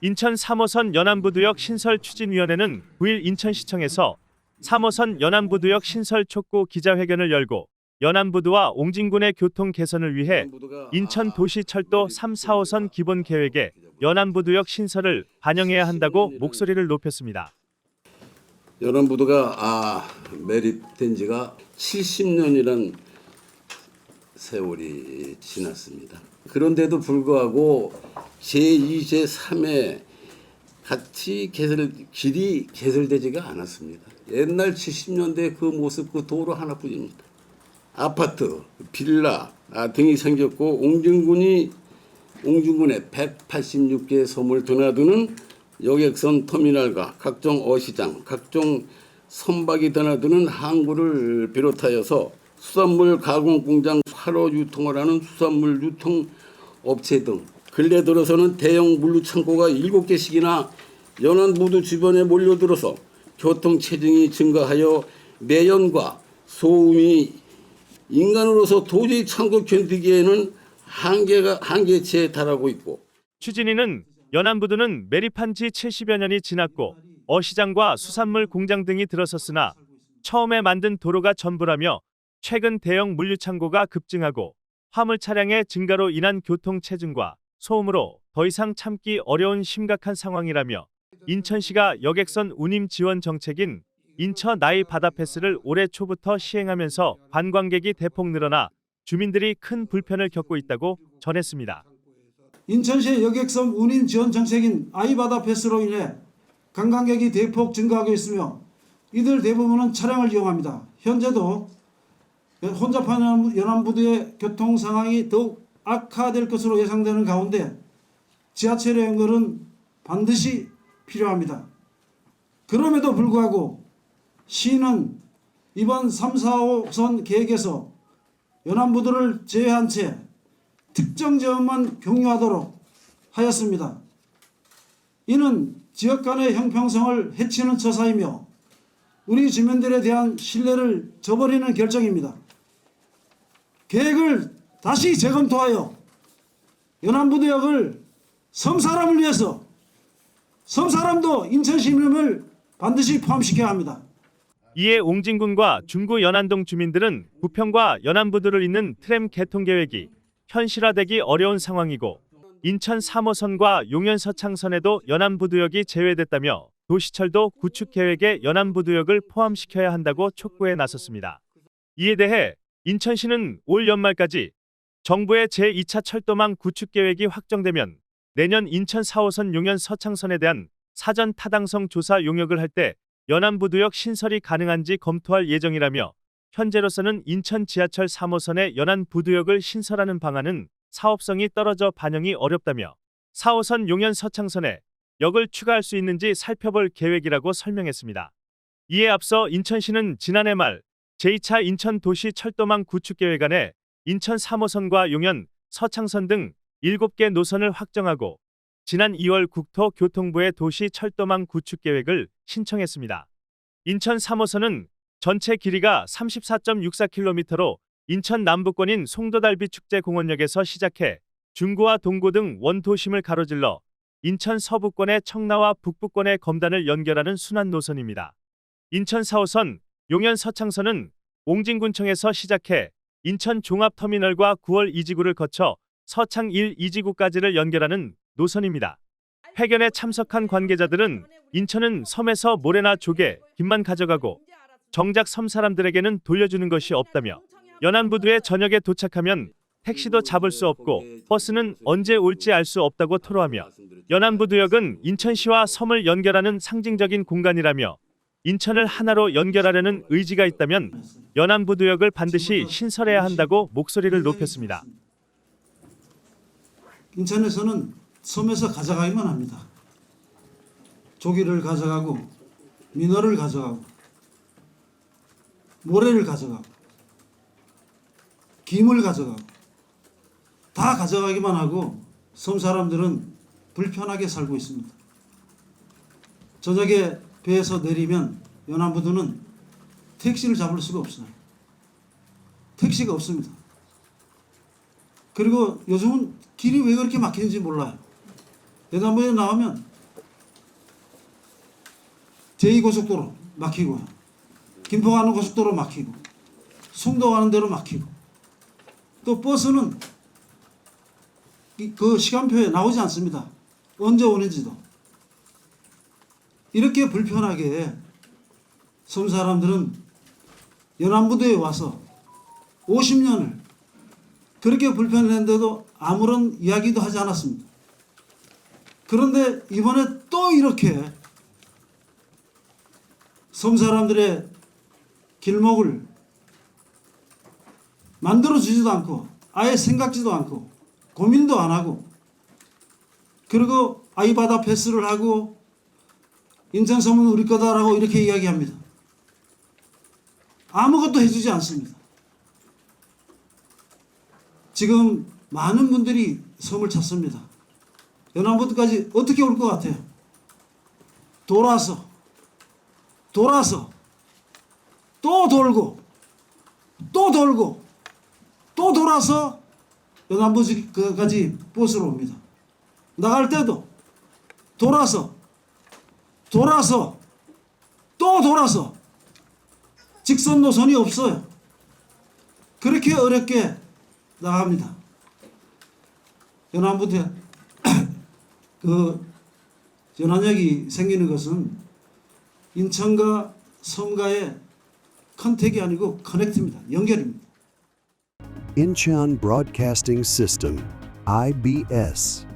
인천 3호선 연안부두역 신설 추진위원회는 9일 인천시청에서 3호선 연안부두역 신설 촉구 기자회견을 열고 연안부두와 옹진군의 교통 개선을 위해 인천도시철도 3, 4호선 기본계획에 연안부두역 신설을 반영해야 한다고 목소리를 높였습니다. 연안부두가 매립된 지가 70년이란 세월이 지났습니다. 그런데도 불구하고 제2, 제3의 같이 길이 개설되지가 않았습니다. 옛날 70년대 그 모습, 그 도로 하나뿐입니다. 아파트, 빌라 등이 생겼고 옹진군에 186개의 섬을 드나드는 여객선 터미널과 각종 어시장, 각종 선박이 드나드는 항구를 비롯하여서 수산물 가공 공장, 화로 유통을 하는 수산물 유통 업체 등 근래 들어서는 대형 물류 창고가 7개씩이나 연안부두 주변에 몰려들어서 교통 체증이 증가하여 매연과 소음이 인간으로서 도저히 참고 견디기에는 한계치에 달하고 있고, 추진위는 연안부두는 매립한 지 70여 년이 지났고 어시장과 수산물 공장 등이 들어섰으나 처음에 만든 도로가 전부라며 최근 대형 물류 창고가 급증하고 화물 차량의 증가로 인한 교통 체증과 소음으로 더 이상 참기 어려운 심각한 상황이라며 인천시가 여객선 운임 지원 정책인 인천 나이 바다 패스를 올해 초부터 시행하면서 관광객이 대폭 늘어나 주민들이 큰 불편을 겪고 있다고 전했습니다. 인천시의 여객선 운임 지원 정책인 아이바다 패스로 인해 관광객이 대폭 증가하고 있으며 이들 대부분은 차량을 이용합니다. 현재도 혼잡한 연안부두의 교통 상황이 더욱 악화될 것으로 예상되는 가운데 지하철의 연결은 반드시 필요합니다. 그럼에도 불구하고 시는 이번 3, 4호선 계획에서 연안부두를 제외한 채 특정 지역만 경유하도록 하였습니다. 이는 지역 간의 형평성을 해치는 처사이며 우리 주민들에 대한 신뢰를 저버리는 결정입니다. 계획을 다시 재검토하여 연안부두역을 섬사람을 위해서 섬사람도 인천 시민을 반드시 포함시켜야 합니다. 이에 옹진군과 중구 연안동 주민들은 부평과 연안부두를 잇는 트램 개통 계획이 현실화되기 어려운 상황이고 인천 3호선과 용현 서창선에도 연안부두역이 제외됐다며 도시철도 구축 계획에 연안부두역을 포함시켜야 한다고 촉구에 나섰습니다. 이에 대해 인천시는 올 연말까지 정부의 제2차 철도망 구축 계획이 확정되면 내년 인천 4호선 용현 서창선에 대한 사전 타당성 조사 용역을 할 때 연안부두역 신설이 가능한지 검토할 예정이라며 현재로서는 인천 지하철 3호선의 연안부두역을 신설하는 방안은 사업성이 떨어져 반영이 어렵다며 4호선 용현 서창선에 역을 추가할 수 있는지 살펴볼 계획이라고 설명했습니다. 이에 앞서 인천시는 지난해 말 제2차 인천도시 철도망 구축 계획 안에 인천 3호선과 용현, 서창선 등 7개 노선을 확정하고 지난 2월 국토교통부의 도시 철도망 구축 계획을 신청했습니다. 인천 3호선은 전체 길이가 34.64km로 인천 남부권인 송도달비 축제공원역에서 시작해 중구와 동구 등 원도심을 가로질러 인천 서부권의 청라와 북부권의 검단을 연결하는 순환 노선입니다. 인천 4호선, 용현 서창선은 옹진군청에서 시작해 인천 종합터미널과 9월 2지구를 거쳐 서창 1, 2지구까지를 연결하는 노선입니다. 회견에 참석한 관계자들은 인천은 섬에서 모래나 조개, 김만 가져가고 정작 섬 사람들에게는 돌려주는 것이 없다며 연안부두에 저녁에 도착하면 택시도 잡을 수 없고 버스는 언제 올지 알 수 없다고 토로하며 연안부두역은 인천시와 섬을 연결하는 상징적인 공간이라며 인천을 하나로 연결하려는 의지가 있다면 연안부두역을 반드시 신설해야 한다고 목소리를 높였습니다. 인천에서는 섬에서 가져가기만 합니다. 조기를 가져가고 민어를 가져가고 모래를 가져가고 김을 가져가고 다 가져가기만 하고 섬 사람들은 불편하게 살고 있습니다. 저녁에 배에서 내리면 연안부두는 택시를 잡을 수가 없어요. 택시가 없습니다. 그리고 요즘은 길이 왜 그렇게 막히는지 몰라요. 연안부에 나오면 제2고속도로 막히고요. 김포 가는 고속도로 막히고 송도 가는 데로 막히고 또 버스는 그 시간표에 나오지 않습니다. 언제 오는지도. 이렇게 불편하게 섬 사람들은 연안부두에 와서 50년을 그렇게 불편했는데도 아무런 이야기도 하지 않았습니다. 그런데 이번에 또 이렇게 섬 사람들의 길목을 만들어주지도 않고 아예 생각지도 않고 고민도 안 하고 그리고 아이바다 패스를 하고 인천섬은 우리 거다라고 이렇게 이야기합니다. 아무것도 해주지 않습니다. 지금 많은 분들이 섬을 찾습니다. 연안부두까지 어떻게 올 것 같아요? 돌아서 또 돌고 또 돌고 또 돌아서 연안부까지 버스로 옵니다. 나갈 때도 돌아서 또 돌아서 직선 노선이 없어요. 그렇게 어렵게 나갑니다. 연안부두에 그 연안역이 생기는 것은 인천과 섬과의 컨택이 아니고 커넥트입니다. 연결입니다. Incheon Broadcasting System, IBS.